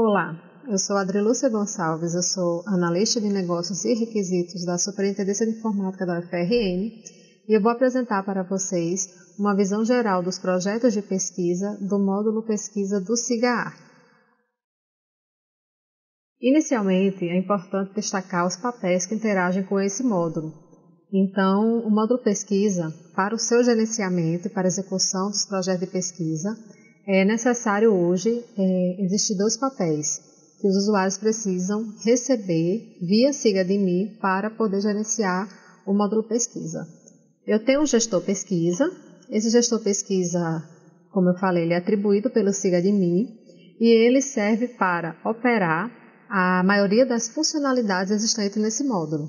Olá, eu sou Adrilúcia Gonçalves, eu sou analista de negócios e requisitos da Superintendência de Informática da UFRN e eu vou apresentar para vocês uma visão geral dos projetos de pesquisa do módulo pesquisa do SIGA-A. Inicialmente, é importante destacar os papéis que interagem com esse módulo. Então, o módulo pesquisa, para o seu gerenciamento e para a execução dos projetos de pesquisa, é necessário hoje existir dois papéis que os usuários precisam receber via SIGA-DME para poder gerenciar o módulo pesquisa. Eu tenho um gestor pesquisa. Esse gestor pesquisa, como eu falei, ele é atribuído pelo SIGA-DME e ele serve para operar a maioria das funcionalidades existentes nesse módulo.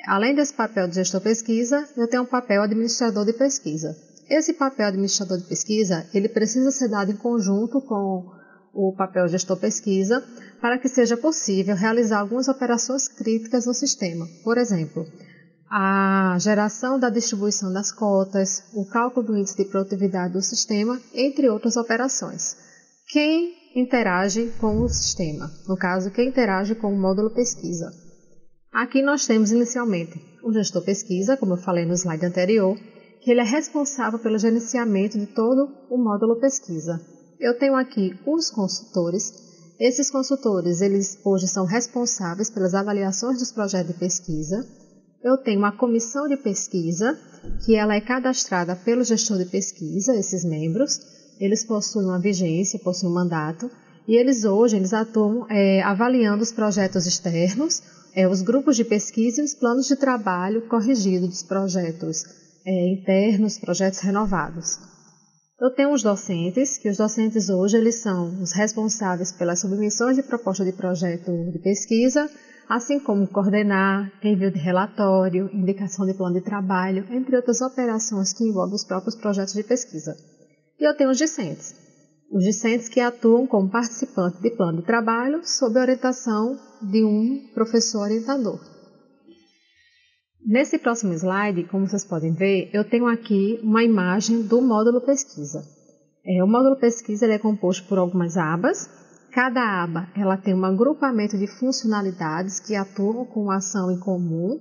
Além desse papel de gestor pesquisa, eu tenho um papel administrador de pesquisa. Esse papel administrador de pesquisa, ele precisa ser dado em conjunto com o papel gestor pesquisa para que seja possível realizar algumas operações críticas no sistema. Por exemplo, a geração da distribuição das cotas, o cálculo do índice de produtividade do sistema, entre outras operações. Quem interage com o sistema? No caso, quem interage com o módulo pesquisa? Aqui nós temos inicialmente o gestor pesquisa, como eu falei no slide anterior, que ele é responsável pelo gerenciamento de todo o módulo pesquisa. Eu tenho aqui os consultores. Esses consultores, eles hoje são responsáveis pelas avaliações dos projetos de pesquisa. Eu tenho uma comissão de pesquisa, que ela é cadastrada pelo gestor de pesquisa, esses membros. Eles possuem uma vigência, possuem um mandato, e eles hoje atuam avaliando os projetos externos, os grupos de pesquisa e os planos de trabalho corrigidos dos projetos internos, projetos renovados. Eu tenho os docentes, que os docentes hoje eles são os responsáveis pelas submissões de proposta de projeto de pesquisa, assim como coordenar, envio de relatório, indicação de plano de trabalho, entre outras operações que envolvem os próprios projetos de pesquisa. E eu tenho os discentes que atuam como participante de plano de trabalho sob a orientação de um professor orientador. Nesse próximo slide, como vocês podem ver, eu tenho aqui uma imagem do módulo pesquisa. O módulo pesquisa ele é composto por algumas abas. Cada aba ela tem um agrupamento de funcionalidades que atuam com uma ação em comum.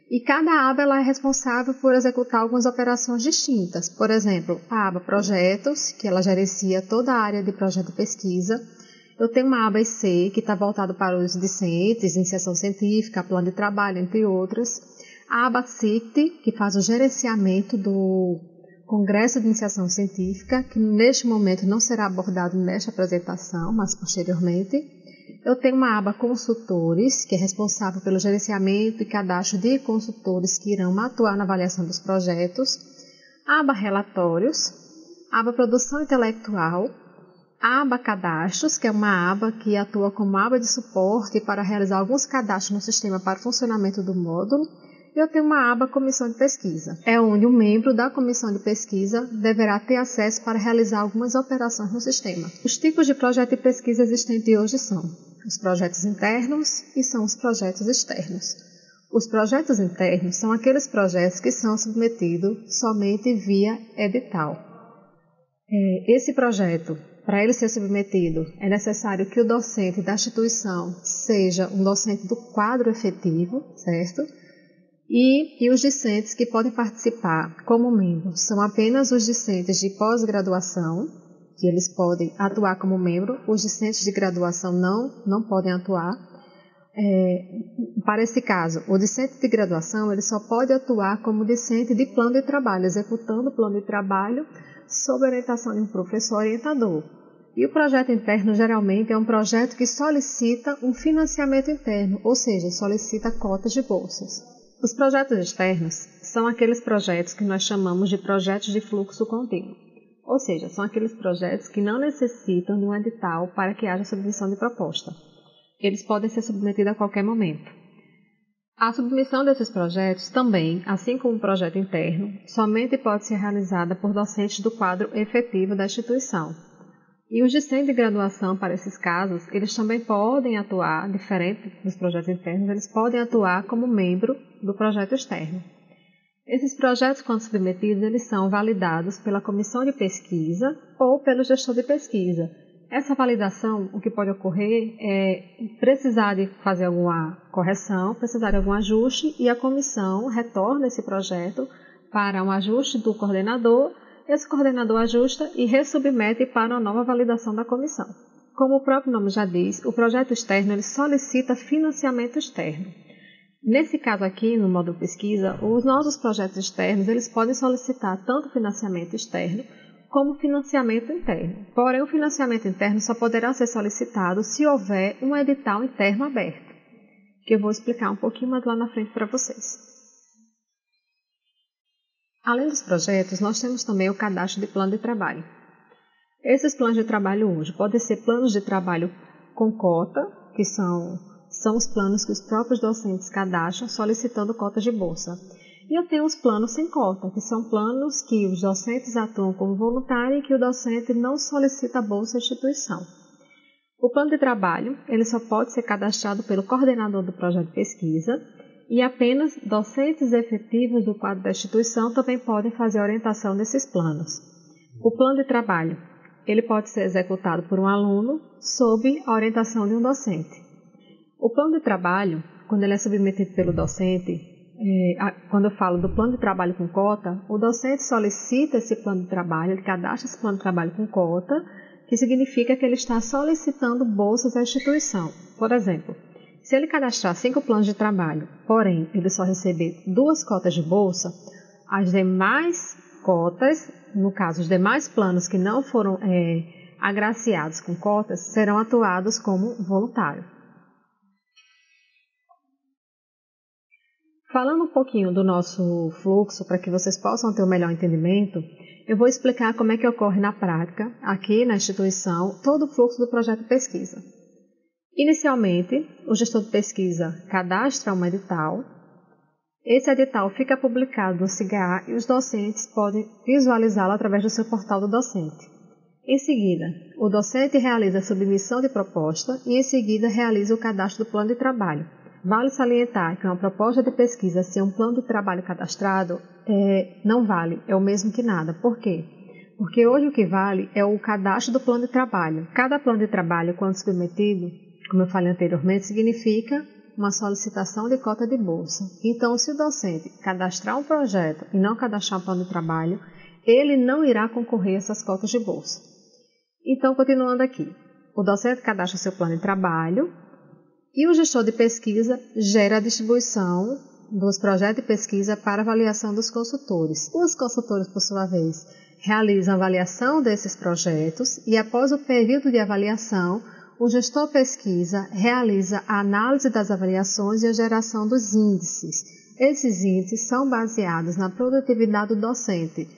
E cada aba ela é responsável por executar algumas operações distintas. Por exemplo, a aba projetos, que ela gerencia toda a área de projeto de pesquisa. Eu tenho uma aba IC, que está voltada para os discentes, iniciação científica, plano de trabalho, entre outras. A aba CICT, que faz o gerenciamento do Congresso de Iniciação Científica, que neste momento não será abordado nesta apresentação, mas posteriormente. Eu tenho uma aba consultores, que é responsável pelo gerenciamento e cadastro de consultores que irão atuar na avaliação dos projetos. A aba relatórios, a aba produção intelectual, a aba cadastros, que é uma aba que atua como aba de suporte para realizar alguns cadastros no sistema para o funcionamento do módulo. E eu tenho uma aba comissão de pesquisa, onde um membro da comissão de pesquisa deverá ter acesso para realizar algumas operações no sistema. Os tipos de projeto de pesquisa existentes hoje são os projetos internos e são os projetos externos. Os projetos internos são aqueles projetos que são submetidos somente via edital. Esse projeto, para ele ser submetido, é necessário que o docente da instituição seja um docente do quadro efetivo, certo? E os discentes que podem participar como membros são apenas os discentes de pós-graduação, que eles podem atuar como membro. Os discentes de graduação não podem atuar. Para esse caso, o discente de graduação ele só pode atuar como discente de plano de trabalho, executando o plano de trabalho sob a orientação de um professor orientador. E o projeto interno, geralmente, é um projeto que solicita um financiamento interno, ou seja, solicita cotas de bolsas. Os projetos externos são aqueles projetos que nós chamamos de projetos de fluxo contínuo, ou seja, são aqueles projetos que não necessitam de um edital para que haja submissão de proposta. Eles podem ser submetidos a qualquer momento. A submissão desses projetos também, assim como o projeto interno, somente pode ser realizada por docentes do quadro efetivo da instituição. E os discentes de graduação, para esses casos, eles também podem atuar, diferente dos projetos internos, eles podem atuar como membro do projeto externo. Esses projetos, quando submetidos, eles são validados pela comissão de pesquisa ou pelo gestor de pesquisa. Essa validação, o que pode ocorrer é precisar de fazer alguma correção, precisar de algum ajuste e a comissão retorna esse projeto para um ajuste do coordenador. Esse coordenador ajusta e ressubmete para uma nova validação da comissão. Como o próprio nome já diz, o projeto externo ele solicita financiamento externo. Nesse caso aqui, no módulo pesquisa, os nossos projetos externos eles podem solicitar tanto financiamento externo como financiamento interno. Porém, o financiamento interno só poderá ser solicitado se houver um edital interno aberto, que eu vou explicar um pouquinho mais lá na frente para vocês. Além dos projetos, nós temos também o cadastro de plano de trabalho. Esses planos de trabalho hoje podem ser planos de trabalho com cota, que são os planos que os próprios docentes cadastram solicitando cotas de bolsa. E eu tenho os planos sem cota, que são planos que os docentes atuam como voluntários e que o docente não solicita bolsa à instituição. O plano de trabalho ele só pode ser cadastrado pelo coordenador do projeto de pesquisa e apenas docentes efetivos do quadro da instituição também podem fazer a orientação desses planos. O plano de trabalho ele pode ser executado por um aluno sob a orientação de um docente. O plano de trabalho, quando ele é submetido pelo docente, quando eu falo do plano de trabalho com cota, o docente solicita esse plano de trabalho, ele cadastra esse plano de trabalho com cota, que significa que ele está solicitando bolsas à instituição. Por exemplo, se ele cadastrar 5 planos de trabalho, porém ele só receber 2 cotas de bolsa, as demais cotas, no caso os demais planos que não foram agraciados com cotas, serão atuados como voluntário. Falando um pouquinho do nosso fluxo, para que vocês possam ter um melhor entendimento, eu vou explicar como é que ocorre na prática, aqui na instituição, todo o fluxo do projeto de pesquisa. Inicialmente, o gestor de pesquisa cadastra um edital. Esse edital fica publicado no SIGA e os docentes podem visualizá-lo através do seu portal do docente. Em seguida, o docente realiza a submissão de proposta e, em seguida, realiza o cadastro do plano de trabalho. Vale salientar que uma proposta de pesquisa sem um plano de trabalho cadastrado não vale, é o mesmo que nada. Por quê? Porque hoje o que vale é o cadastro do plano de trabalho. Cada plano de trabalho, quando submetido, como eu falei anteriormente, significa uma solicitação de cota de bolsa. Então, se o docente cadastrar um projeto e não cadastrar um plano de trabalho, ele não irá concorrer a essas cotas de bolsa. Então, continuando aqui, o docente cadastra seu plano de trabalho, e o gestor de pesquisa gera a distribuição dos projetos de pesquisa para avaliação dos consultores. Os consultores, por sua vez, realizam a avaliação desses projetos e, após o período de avaliação, o gestor pesquisa realiza a análise das avaliações e a geração dos índices. Esses índices são baseados na produtividade do docente,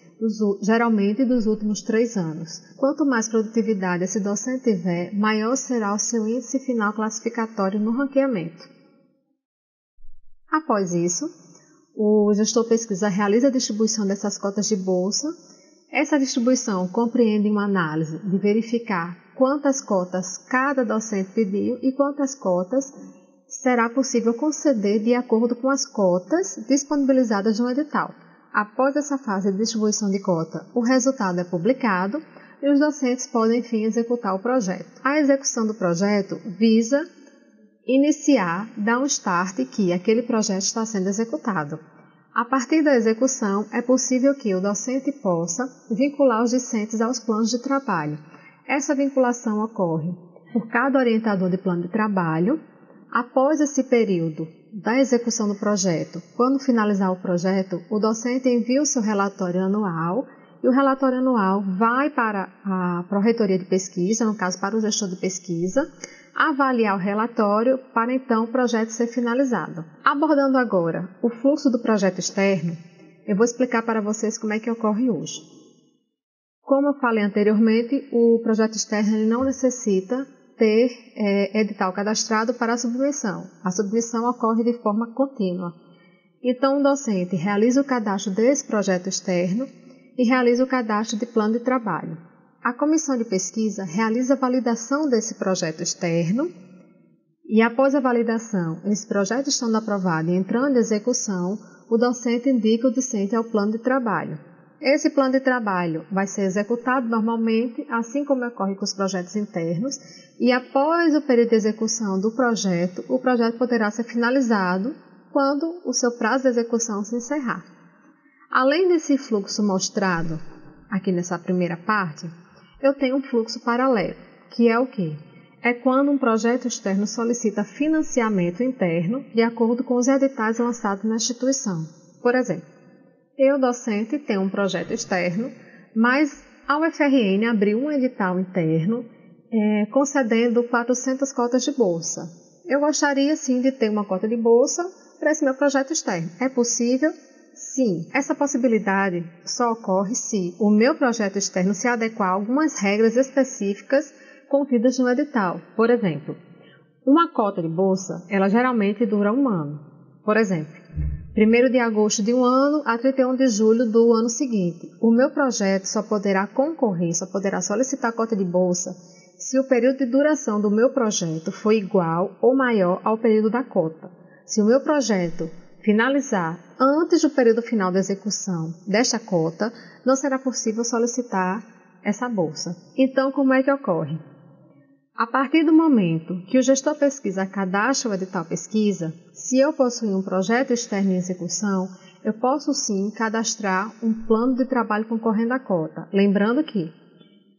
geralmente dos últimos 3 anos. Quanto mais produtividade esse docente tiver, maior será o seu índice final classificatório no ranqueamento. Após isso, o gestor pesquisa realiza a distribuição dessas cotas de bolsa. Essa distribuição compreende uma análise de verificar quantas cotas cada docente pediu e quantas cotas será possível conceder de acordo com as cotas disponibilizadas no edital. Após essa fase de distribuição de cota, o resultado é publicado e os docentes podem, enfim, executar o projeto. A execução do projeto visa iniciar, dar um start que aquele projeto está sendo executado. A partir da execução, é possível que o docente possa vincular os discentes aos planos de trabalho. Essa vinculação ocorre por cada orientador de plano de trabalho. Após esse período da execução do projeto, quando finalizar o projeto, o docente envia o seu relatório anual e o relatório anual vai para a Pró-Reitoria de Pesquisa, no caso para o gestor de pesquisa, avaliar o relatório para então o projeto ser finalizado. Abordando agora o fluxo do projeto externo, eu vou explicar para vocês como é que ocorre hoje. Como eu falei anteriormente, o projeto externo ele não necessita ter edital cadastrado para a submissão. A submissão ocorre de forma contínua. Então, o docente realiza o cadastro desse projeto externo e realiza o cadastro de plano de trabalho. A comissão de pesquisa realiza a validação desse projeto externo e, após a validação, esse projeto estando aprovado e entrando em execução, o docente indica o discente ao plano de trabalho. Esse plano de trabalho vai ser executado normalmente, assim como ocorre com os projetos internos, e após o período de execução do projeto, o projeto poderá ser finalizado quando o seu prazo de execução se encerrar. Além desse fluxo mostrado aqui nessa primeira parte, eu tenho um fluxo paralelo, que é o quê? É quando um projeto externo solicita financiamento interno de acordo com os editais lançados na instituição. Por exemplo, eu, docente, tenho um projeto externo, mas a UFRN abriu um edital interno concedendo 400 cotas de bolsa. Eu gostaria, sim, de ter uma cota de bolsa para esse meu projeto externo. É possível? Sim. Essa possibilidade só ocorre se o meu projeto externo se adequar a algumas regras específicas contidas no edital. Por exemplo, uma cota de bolsa, ela geralmente dura 1 ano. Por exemplo, 1º de agosto de um ano a 31 de julho do ano seguinte. O meu projeto só poderá concorrer, só poderá solicitar cota de bolsa se o período de duração do meu projeto for igual ou maior ao período da cota. Se o meu projeto finalizar antes do período final da execução desta cota, não será possível solicitar essa bolsa. Então, como é que ocorre? A partir do momento que o gestor pesquisa cadastra o edital pesquisa, se eu possuir um projeto externo em execução, eu posso sim cadastrar um plano de trabalho concorrendo à cota. Lembrando que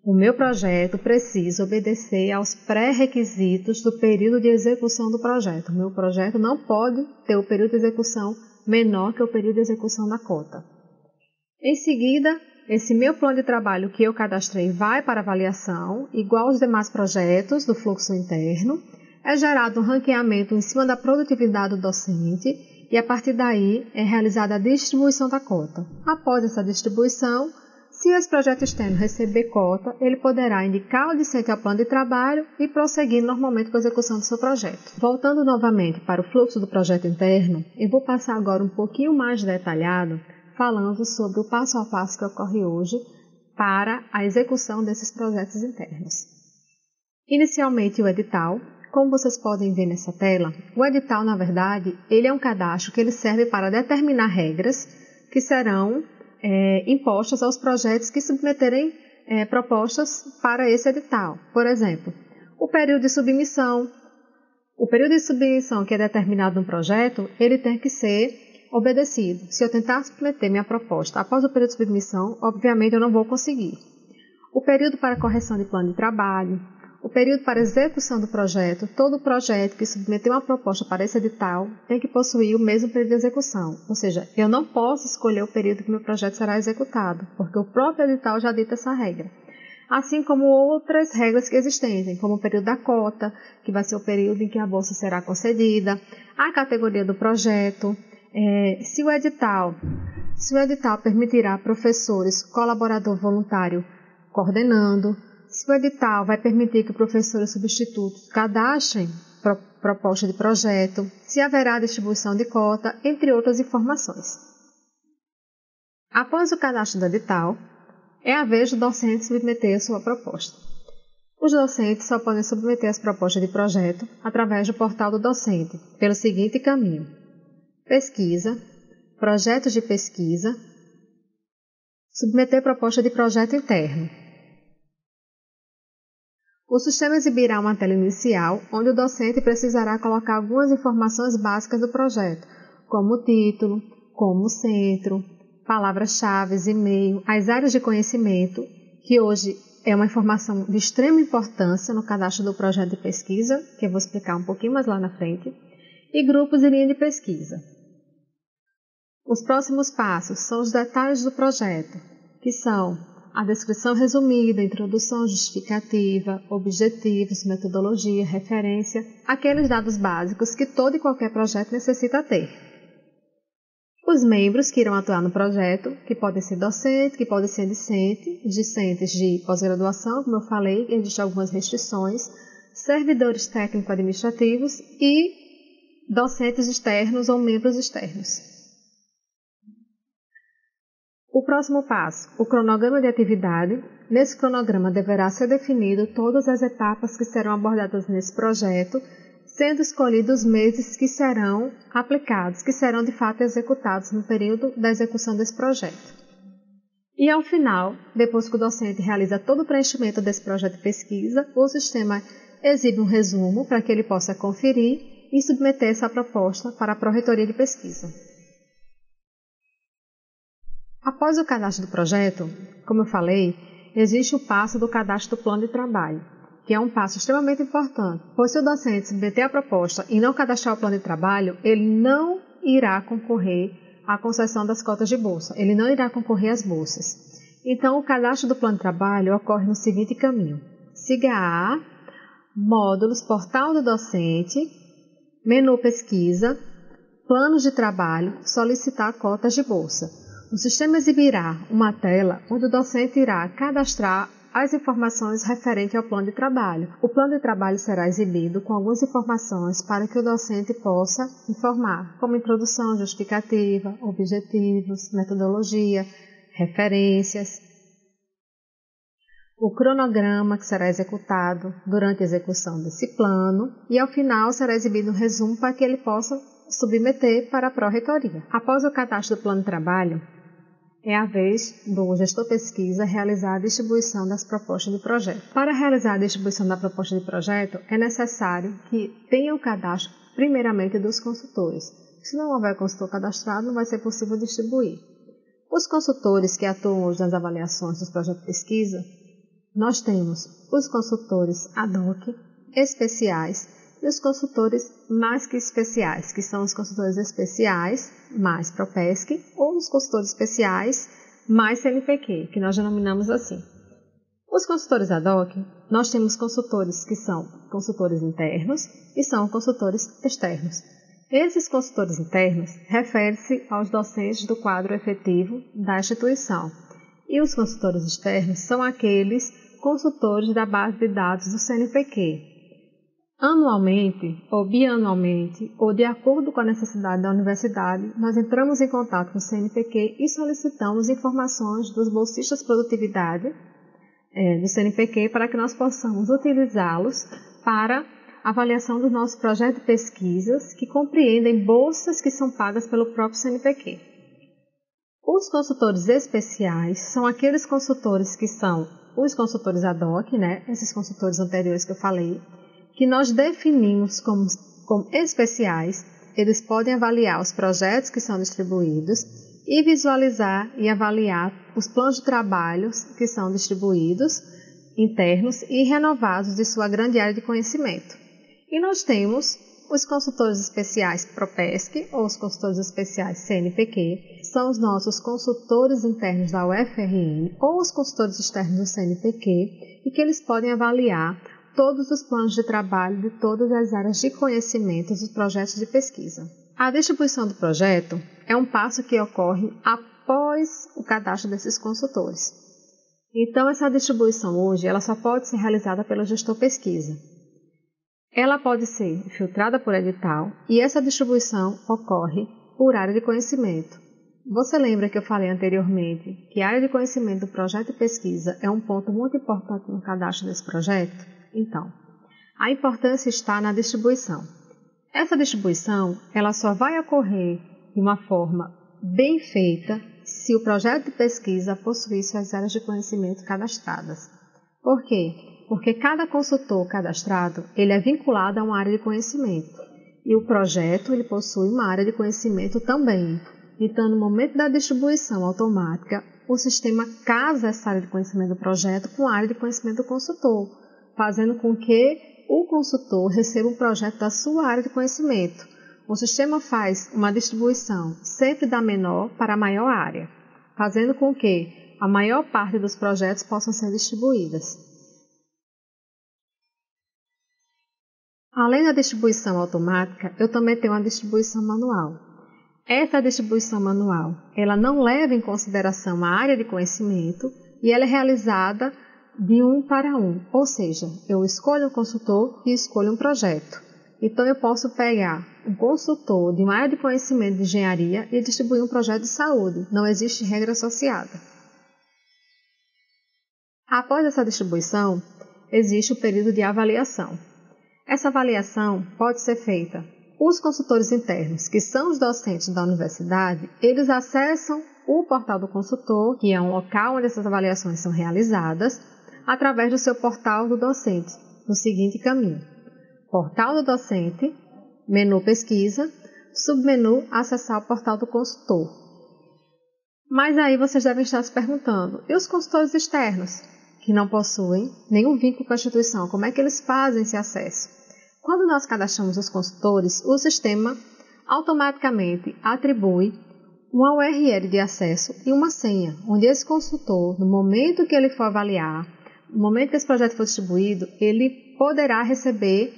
o meu projeto precisa obedecer aos pré-requisitos do período de execução do projeto. O meu projeto não pode ter o período de execução menor que o período de execução da cota. Em seguida, esse meu plano de trabalho que eu cadastrei vai para avaliação, igual aos demais projetos do fluxo interno. É gerado um ranqueamento em cima da produtividade do docente e, a partir daí, é realizada a distribuição da cota. Após essa distribuição, se esse projeto externo receber cota, ele poderá indicar o discente ao plano de trabalho e prosseguir normalmente com a execução do seu projeto. Voltando novamente para o fluxo do projeto interno, eu vou passar agora um pouquinho mais detalhado, falando sobre o passo a passo que ocorre hoje para a execução desses projetos internos. Inicialmente, o edital. Como vocês podem ver nessa tela, o edital, na verdade, ele é um cadastro que ele serve para determinar regras que serão impostas aos projetos que submeterem propostas para esse edital. Por exemplo, o período de submissão. O período de submissão que é determinado no projeto, ele tem que ser obedecido. Se eu tentar submeter minha proposta após o período de submissão, obviamente eu não vou conseguir. O período para correção de plano de trabalho, o período para execução do projeto, todo projeto que submeter uma proposta para esse edital tem que possuir o mesmo período de execução. Ou seja, eu não posso escolher o período que meu projeto será executado, porque o próprio edital já dita essa regra. Assim como outras regras que existem, como o período da cota, que vai ser o período em que a bolsa será concedida, a categoria do projeto, se o edital permitirá professores, colaborador voluntário coordenando, se o edital vai permitir que professores substitutos cadastrem proposta de projeto, se haverá distribuição de cota, entre outras informações. Após o cadastro do edital, é a vez do docente submeter a sua proposta. Os docentes só podem submeter as propostas de projeto através do portal do docente, pelo seguinte caminho: pesquisa, projetos de pesquisa, submeter proposta de projeto interno. O sistema exibirá uma tela inicial, onde o docente precisará colocar algumas informações básicas do projeto, como o título, como o centro, palavras-chave, e-mail, as áreas de conhecimento, que hoje é uma informação de extrema importância no cadastro do projeto de pesquisa, que eu vou explicar um pouquinho mais lá na frente, e grupos e linha de pesquisa. Os próximos passos são os detalhes do projeto, que são a descrição resumida, introdução justificativa, objetivos, metodologia, referência, aqueles dados básicos que todo e qualquer projeto necessita ter. Os membros que irão atuar no projeto, que podem ser docentes, que podem ser discentes de pós-graduação, como eu falei, existem algumas restrições, servidores técnico-administrativos e docentes externos ou membros externos. O próximo passo, o cronograma de atividade. Nesse cronograma deverá ser definido todas as etapas que serão abordadas nesse projeto, sendo escolhidos os meses que serão aplicados, que serão de fato executados no período da execução desse projeto. E ao final, depois que o docente realiza todo o preenchimento desse projeto de pesquisa, o sistema exibe um resumo para que ele possa conferir e submeter essa proposta para a Pró-Reitoria de Pesquisa. Após o cadastro do projeto, como eu falei, existe o passo do cadastro do plano de trabalho, que é um passo extremamente importante, pois se o docente submeter a proposta e não cadastrar o plano de trabalho, ele não irá concorrer à concessão das cotas de bolsa, ele não irá concorrer às bolsas. Então, o cadastro do plano de trabalho ocorre no seguinte caminho: siga A, módulos, portal do docente, menu pesquisa, planos de trabalho, solicitar cotas de bolsa. O sistema exibirá uma tela onde o docente irá cadastrar as informações referentes ao plano de trabalho. O plano de trabalho será exibido com algumas informações para que o docente possa informar, como introdução, justificativa, objetivos, metodologia, referências, o cronograma que será executado durante a execução desse plano e, ao final, será exibido um resumo para que ele possa submeter para a Pró-Reitoria. Após o cadastro do plano de trabalho, é a vez do gestor pesquisa realizar a distribuição das propostas de projeto. Para realizar a distribuição da proposta de projeto, é necessário que tenha o cadastro, primeiramente, dos consultores. Se não houver consultor cadastrado, não vai ser possível distribuir. Os consultores que atuam hoje nas avaliações dos projetos de pesquisa, nós temos os consultores ad hoc, especiais, e os consultores mais que especiais, que são os consultores especiais mais PROPESC ou os consultores especiais mais CNPq, que nós denominamos assim. Os consultores ad hoc, nós temos consultores que são consultores internos e são consultores externos. Esses consultores internos referem-se aos docentes do quadro efetivo da instituição. E os consultores externos são aqueles consultores da base de dados do CNPq. Anualmente ou bianualmente, ou de acordo com a necessidade da universidade, nós entramos em contato com o CNPq e solicitamos informações dos bolsistas de produtividade do CNPq para que nós possamos utilizá-los para avaliação do nosso projeto de pesquisas que compreendem bolsas que são pagas pelo próprio CNPq. Os consultores especiais são aqueles consultores que são os consultores ad hoc, esses consultores anteriores que eu falei, que nós definimos como especiais. Eles podem avaliar os projetos que são distribuídos e visualizar e avaliar os planos de trabalho que são distribuídos, internos e renovados de sua grande área de conhecimento. E nós temos os consultores especiais PROPESC ou os consultores especiais CNPq, são os nossos consultores internos da UFRN ou os consultores externos do CNPq e que eles podem avaliar todos os planos de trabalho de todas as áreas de conhecimento dos projetos de pesquisa. A distribuição do projeto é um passo que ocorre após o cadastro desses consultores. Então, essa distribuição hoje ela só pode ser realizada pelo gestor pesquisa. Ela pode ser filtrada por edital e essa distribuição ocorre por área de conhecimento. Você lembra que eu falei anteriormente que a área de conhecimento do projeto de pesquisa é um ponto muito importante no cadastro desse projeto? Então, a importância está na distribuição. Essa distribuição ela só vai ocorrer de uma forma bem feita se o projeto de pesquisa possuir suas áreas de conhecimento cadastradas. Por quê? Porque cada consultor cadastrado ele é vinculado a uma área de conhecimento e o projeto ele possui uma área de conhecimento também. Então, no momento da distribuição automática, o sistema casa essa área de conhecimento do projeto com a área de conhecimento do consultor, fazendo com que o consultor receba um projeto da sua área de conhecimento. O sistema faz uma distribuição sempre da menor para a maior área, fazendo com que a maior parte dos projetos possam ser distribuídas. Além da distribuição automática, eu também tenho uma distribuição manual. Essa distribuição manual, ela não leva em consideração a área de conhecimento e ela é realizada de um para um, ou seja, eu escolho um consultor e escolho um projeto. Então, eu posso pegar um consultor de uma área de conhecimento de engenharia e distribuir um projeto de saúde. Não existe regra associada. Após essa distribuição, existe o período de avaliação. Essa avaliação pode ser feita. Os consultores internos, que são os docentes da universidade, eles acessam o portal do consultor, que é um local onde essas avaliações são realizadas, através do seu portal do docente, no seguinte caminho: portal do docente, menu pesquisa, submenu acessar o portal do consultor. Mas aí vocês devem estar se perguntando, e os consultores externos, que não possuem nenhum vínculo com a instituição, como é que eles fazem esse acesso? Quando nós cadastramos os consultores, o sistema automaticamente atribui uma URL de acesso e uma senha, onde esse consultor, no momento que ele for avaliar, no momento que esse projeto for distribuído, ele poderá receber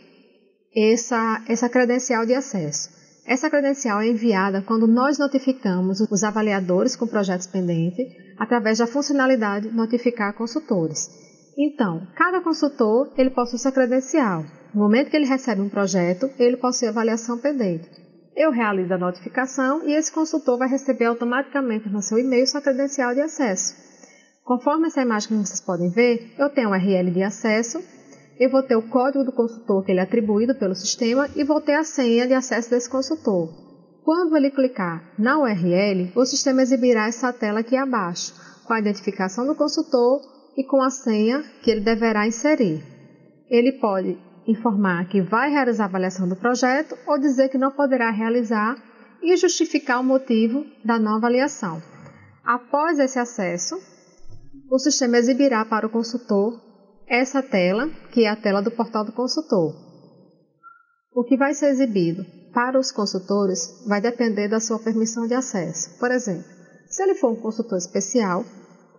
essa credencial de acesso. Essa credencial é enviada quando nós notificamos os avaliadores com projetos pendentes, através da funcionalidade notificar consultores. Então, cada consultor ele possui essa credencial. No momento que ele recebe um projeto, ele possui avaliação pendente. Eu realizo a notificação e esse consultor vai receber automaticamente no seu e-mail sua credencial de acesso. Conforme essa imagem que vocês podem ver, eu tenho um URL de acesso, eu vou ter o código do consultor que ele é atribuído pelo sistema e vou ter a senha de acesso desse consultor. Quando ele clicar na URL, o sistema exibirá essa tela aqui abaixo, com a identificação do consultor e com a senha que ele deverá inserir. Ele pode informar que vai realizar a avaliação do projeto ou dizer que não poderá realizar e justificar o motivo da não avaliação. Após esse acesso, o sistema exibirá para o consultor essa tela, que é a tela do portal do consultor. O que vai ser exibido para os consultores vai depender da sua permissão de acesso. Por exemplo, se ele for um consultor especial,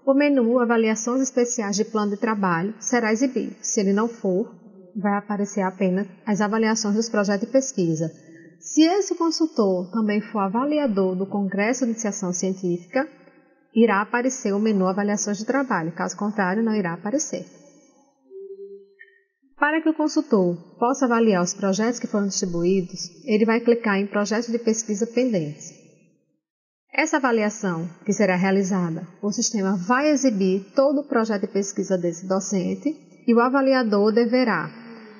o menu Avaliações Especiais de Plano de Trabalho será exibido. Se ele não for, vai aparecer apenas as avaliações dos projetos de pesquisa. Se esse consultor também for avaliador do Congresso de Iniciação Científica, irá aparecer o menu Avaliações de Trabalho, caso contrário, não irá aparecer. Para que o consultor possa avaliar os projetos que foram distribuídos, ele vai clicar em Projetos de Pesquisa Pendentes. Essa avaliação que será realizada, o sistema vai exibir todo o projeto de pesquisa desse docente e o avaliador deverá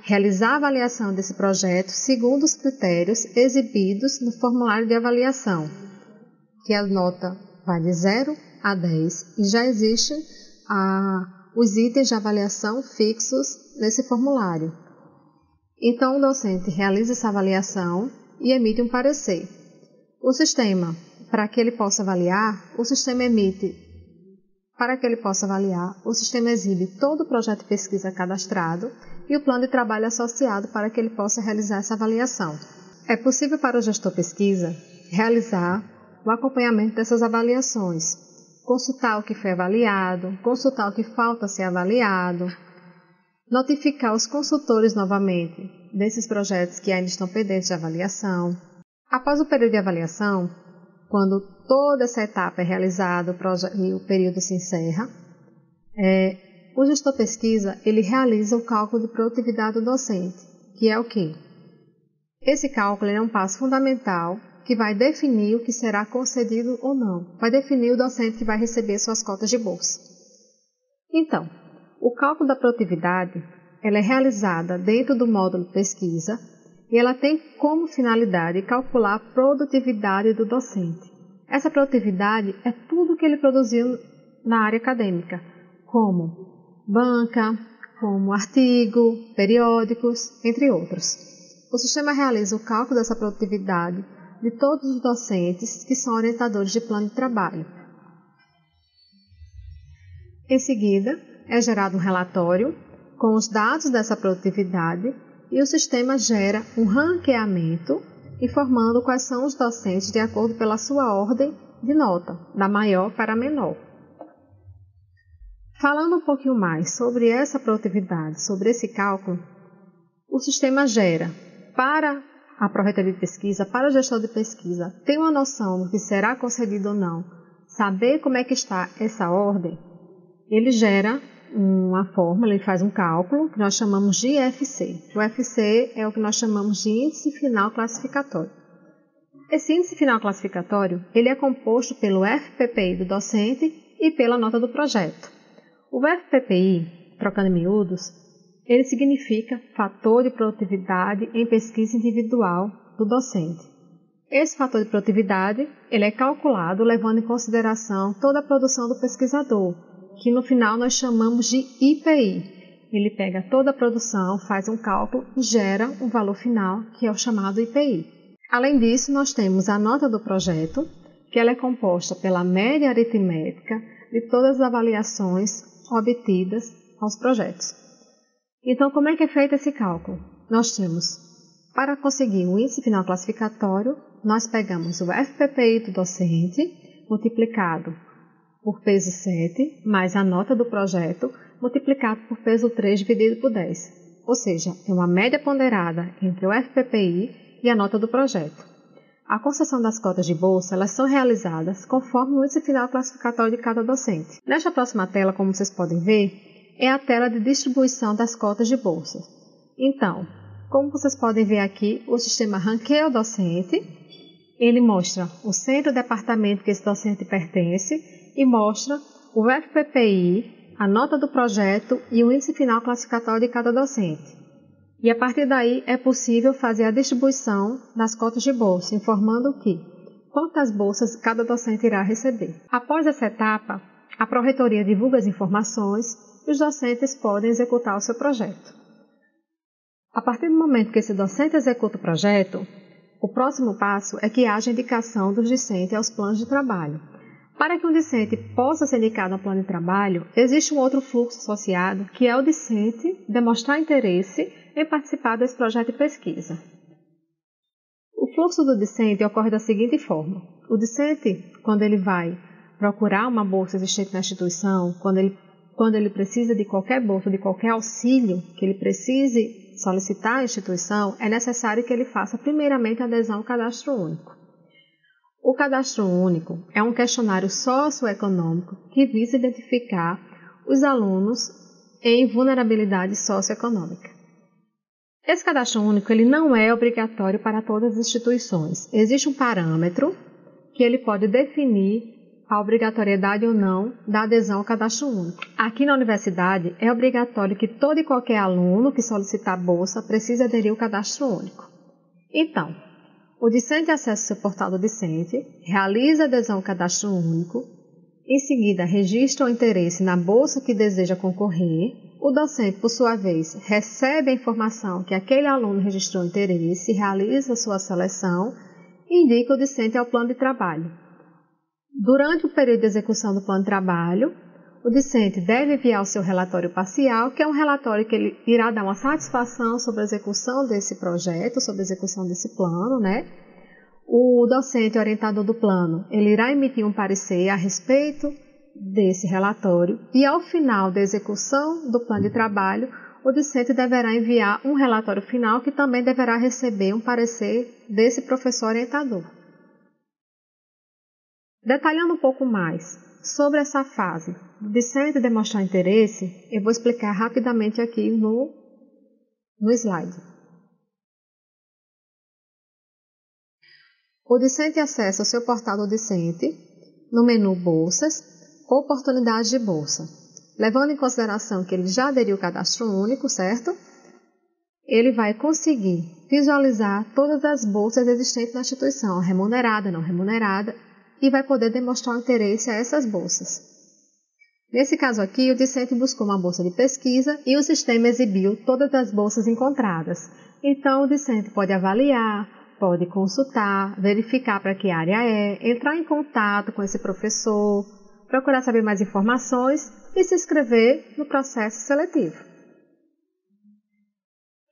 realizar a avaliação desse projeto segundo os critérios exibidos no formulário de avaliação, que a nota vai de 0 a 10 e já existem os itens de avaliação fixos nesse formulário. Então, o docente realiza essa avaliação e emite um parecer. O sistema, para que ele possa avaliar, o sistema exibe todo o projeto de pesquisa cadastrado e o plano de trabalho associado para que ele possa realizar essa avaliação. É possível para o gestor pesquisa realizar o acompanhamento dessas avaliações, consultar o que foi avaliado, consultar o que falta ser avaliado, notificar os consultores novamente desses projetos que ainda estão pendentes de avaliação. Após o período de avaliação, quando toda essa etapa é realizada e o período se encerra, o gestor pesquisa ele realiza o cálculo de produtividade do docente, que é o quê? Esse cálculo é um passo fundamental que vai definir o que será concedido ou não, vai definir o docente que vai receber suas cotas de bolsa. Então, o cálculo da produtividade ela é realizada dentro do módulo pesquisa e ela tem como finalidade calcular a produtividade do docente. Essa produtividade é tudo que ele produziu na área acadêmica, como banca, como artigo, periódicos, entre outros. O sistema realiza o cálculo dessa produtividade de todos os docentes que são orientadores de plano de trabalho. Em seguida, é gerado um relatório com os dados dessa produtividade e o sistema gera um ranqueamento informando quais são os docentes de acordo pela sua ordem de nota, da maior para a menor. Falando um pouquinho mais sobre essa produtividade, sobre esse cálculo, o sistema gera para a projeto de pesquisa, para o gestor de pesquisa, ter uma noção do que será concedido ou não, saber como é que está essa ordem, ele gera uma fórmula, ele faz um cálculo que nós chamamos de IFC. O IFC é o que nós chamamos de Índice Final Classificatório. Esse Índice Final Classificatório ele é composto pelo FPPI do docente e pela nota do projeto. O FPPI, trocando em miúdos, ele significa Fator de Produtividade em Pesquisa Individual do Docente. Esse fator de produtividade ele é calculado levando em consideração toda a produção do pesquisador, que no final nós chamamos de IPI. Ele pega toda a produção, faz um cálculo e gera um valor final, que é o chamado IPI. Além disso, nós temos a nota do projeto, que ela é composta pela média aritmética de todas as avaliações obtidas aos projetos. Então, como é que é feito esse cálculo? Nós temos, para conseguir o índice final classificatório, nós pegamos o FPPI do docente, multiplicado por peso 7, mais a nota do projeto, multiplicado por peso 3 dividido por 10. Ou seja, é uma média ponderada entre o FPPI e a nota do projeto. A concessão das cotas de bolsa, elas são realizadas conforme o índice final classificatório de cada docente. Nesta próxima tela, como vocês podem ver, é a tela de distribuição das cotas de bolsa. Então, como vocês podem ver aqui, o sistema ranqueia o docente, ele mostra o centro e departamento que esse docente pertence e mostra o FPPI, a nota do projeto e o índice final classificatório de cada docente. E a partir daí é possível fazer a distribuição das cotas de bolsa, informando quantas bolsas cada docente irá receber. Após essa etapa, a Pró-Reitoria divulga as informações e os docentes podem executar o seu projeto. A partir do momento que esse docente executa o projeto, o próximo passo é que haja indicação dos discentes aos planos de trabalho. Para que um discente possa ser indicado ao plano de trabalho, existe um outro fluxo associado, que é o discente demonstrar interesse em participar desse projeto de pesquisa. O fluxo do discente ocorre da seguinte forma. O discente, quando ele vai procurar uma bolsa existente na instituição, quando ele precisa de qualquer bolsa, de qualquer auxílio que ele precise solicitar à instituição, é necessário que ele faça primeiramente a adesão ao cadastro único. O cadastro único é um questionário socioeconômico que visa identificar os alunos em vulnerabilidade socioeconômica. Esse cadastro único ele não é obrigatório para todas as instituições. Existe um parâmetro que ele pode definir a obrigatoriedade ou não da adesão ao cadastro único. Aqui na universidade é obrigatório que todo e qualquer aluno que solicitar bolsa precise aderir ao cadastro único. Então, o discente acessa o seu portal do discente, realiza a adesão ao cadastro único, em seguida registra o interesse na bolsa que deseja concorrer. O docente, por sua vez, recebe a informação que aquele aluno registrou interesse, realiza a sua seleção e indica o discente ao plano de trabalho. Durante o período de execução do plano de trabalho, o discente deve enviar o seu relatório parcial, que é um relatório que ele irá dar uma satisfação sobre a execução desse projeto, sobre a execução desse plano, né? O docente orientador do plano, ele irá emitir um parecer a respeito desse relatório e, ao final da execução do plano de trabalho, o discente deverá enviar um relatório final que também deverá receber um parecer desse professor orientador. Detalhando um pouco mais sobre essa fase do discente demonstrar interesse, eu vou explicar rapidamente aqui no slide. O discente acessa o seu portal do discente no menu Bolsas, Oportunidades de Bolsa. Levando em consideração que ele já aderiu ao cadastro único, certo? Ele vai conseguir visualizar todas as bolsas existentes na instituição, remunerada, não remunerada, e vai poder demonstrar o interesse a essas bolsas. Nesse caso aqui, o discente buscou uma bolsa de pesquisa e o sistema exibiu todas as bolsas encontradas. Então, o discente pode avaliar, pode consultar, verificar para que área é, entrar em contato com esse professor, procurar saber mais informações e se inscrever no processo seletivo.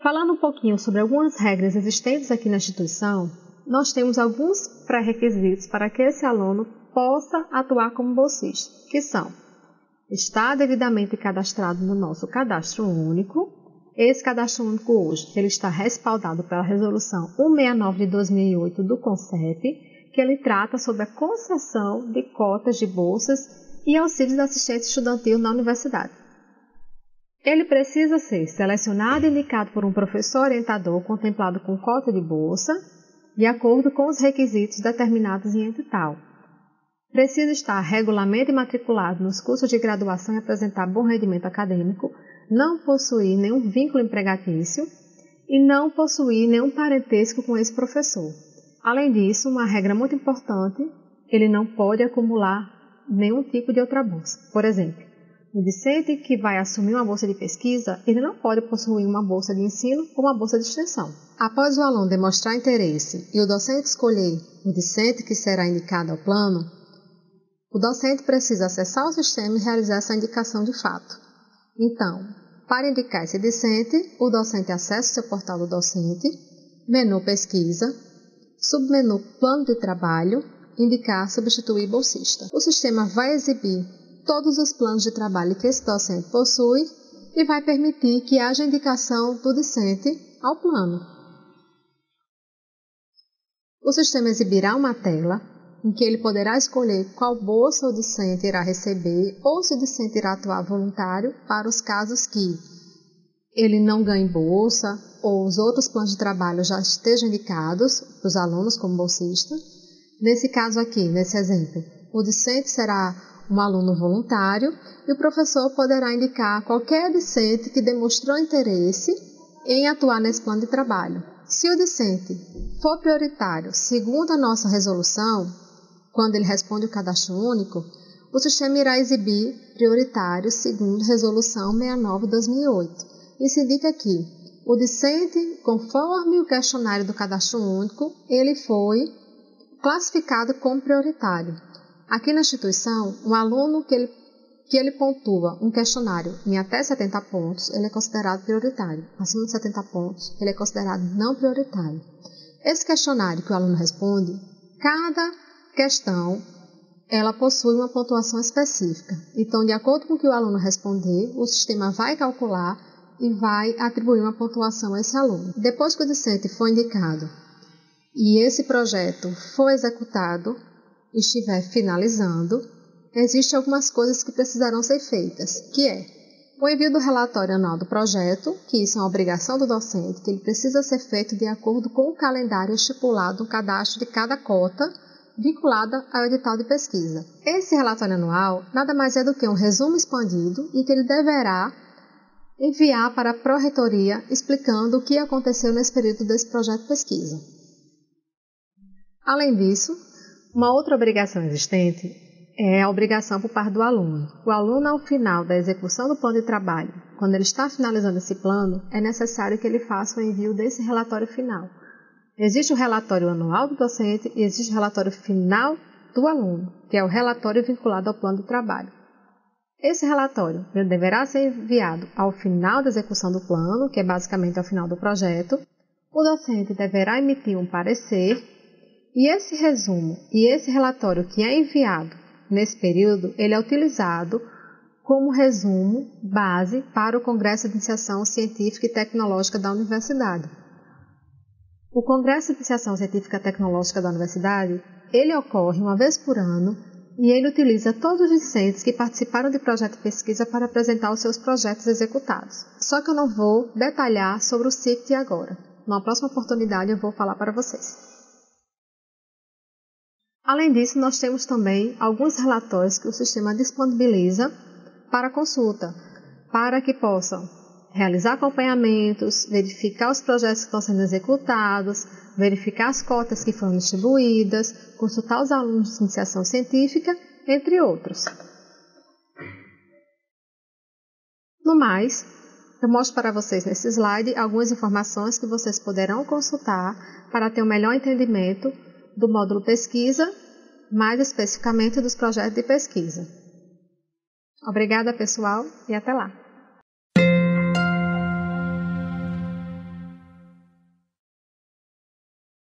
Falando um pouquinho sobre algumas regras existentes aqui na instituição, nós temos alguns pré-requisitos para que esse aluno possa atuar como bolsista, que são: estar devidamente cadastrado no nosso cadastro único. Esse cadastro único hoje ele está respaldado pela Resolução 169 de 2008 do CONCEP, que ele trata sobre a concessão de cotas de bolsas e auxílios de assistência estudantil na universidade. Ele precisa ser selecionado e indicado por um professor orientador contemplado com cota de bolsa, de acordo com os requisitos determinados em edital. Precisa estar regularmente matriculado nos cursos de graduação e apresentar bom rendimento acadêmico, não possuir nenhum vínculo empregatício e não possuir nenhum parentesco com esse professor. Além disso, uma regra muito importante, ele não pode acumular nenhum tipo de outra bolsa. Por exemplo, o discente que vai assumir uma bolsa de pesquisa, ele não pode possuir uma bolsa de ensino ou uma bolsa de extensão. Após o aluno demonstrar interesse e o docente escolher o discente que será indicado ao plano, o docente precisa acessar o sistema e realizar essa indicação de fato. Então, para indicar esse discente, o docente acessa o seu portal do docente, menu pesquisa, submenu plano de trabalho, indicar substituir bolsista. O sistema vai exibir todos os planos de trabalho que esse docente possui e vai permitir que haja indicação do discente ao plano. O sistema exibirá uma tela em que ele poderá escolher qual bolsa o discente irá receber ou se o discente irá atuar voluntário para os casos que ele não ganhe bolsa ou os outros planos de trabalho já estejam indicados para os alunos como bolsista. Nesse caso aqui, nesse exemplo, o discente será um aluno voluntário e o professor poderá indicar qualquer discente que demonstrou interesse em atuar nesse plano de trabalho. Se o discente for prioritário, segundo a nossa resolução, quando ele responde o cadastro único, o sistema irá exibir prioritário segundo resolução 69/2008. Isso indica que o discente, conforme o questionário do cadastro único, ele foi classificado como prioritário. Aqui na instituição, um aluno que ele pontua um questionário em até 70 pontos, ele é considerado prioritário. Acima de 70 pontos, ele é considerado não prioritário. Esse questionário que o aluno responde, cada questão, ela possui uma pontuação específica. Então, de acordo com o que o aluno responder, o sistema vai calcular e vai atribuir uma pontuação a esse aluno. Depois que o discente for indicado e esse projeto for executado e estiver finalizando, existem algumas coisas que precisarão ser feitas, que é o envio do relatório anual do projeto, que isso é uma obrigação do docente, que ele precisa ser feito de acordo com o calendário estipulado no cadastro de cada cota vinculada ao edital de pesquisa. Esse relatório anual nada mais é do que um resumo expandido e que ele deverá enviar para a pró-reitoria explicando o que aconteceu nesse período desse projeto de pesquisa. Além disso, uma outra obrigação existente é a obrigação por parte do aluno. O aluno, ao final da execução do plano de trabalho, quando ele está finalizando esse plano, é necessário que ele faça o envio desse relatório final. Existe o relatório anual do docente e existe o relatório final do aluno, que é o relatório vinculado ao plano de trabalho. Esse relatório ele deverá ser enviado ao final da execução do plano, que é basicamente ao final do projeto. O docente deverá emitir um parecer e esse resumo e esse relatório que é enviado nesse período, ele é utilizado como resumo base para o Congresso de Iniciação Científica e Tecnológica da Universidade. O Congresso de Iniciação Científica e Tecnológica da Universidade, ele ocorre uma vez por ano e ele utiliza todos os discentes que participaram de projeto de pesquisa para apresentar os seus projetos executados. Só que eu não vou detalhar sobre o CICT agora. Numa próxima oportunidade eu vou falar para vocês. Além disso, nós temos também alguns relatórios que o sistema disponibiliza para consulta, para que possam realizar acompanhamentos, verificar os projetos que estão sendo executados, verificar as cotas que foram distribuídas, consultar os alunos de iniciação científica, entre outros. No mais, eu mostro para vocês nesse slide algumas informações que vocês poderão consultar para ter um melhor entendimento do módulo pesquisa, mais especificamente dos projetos de pesquisa. Obrigada, pessoal, e até lá!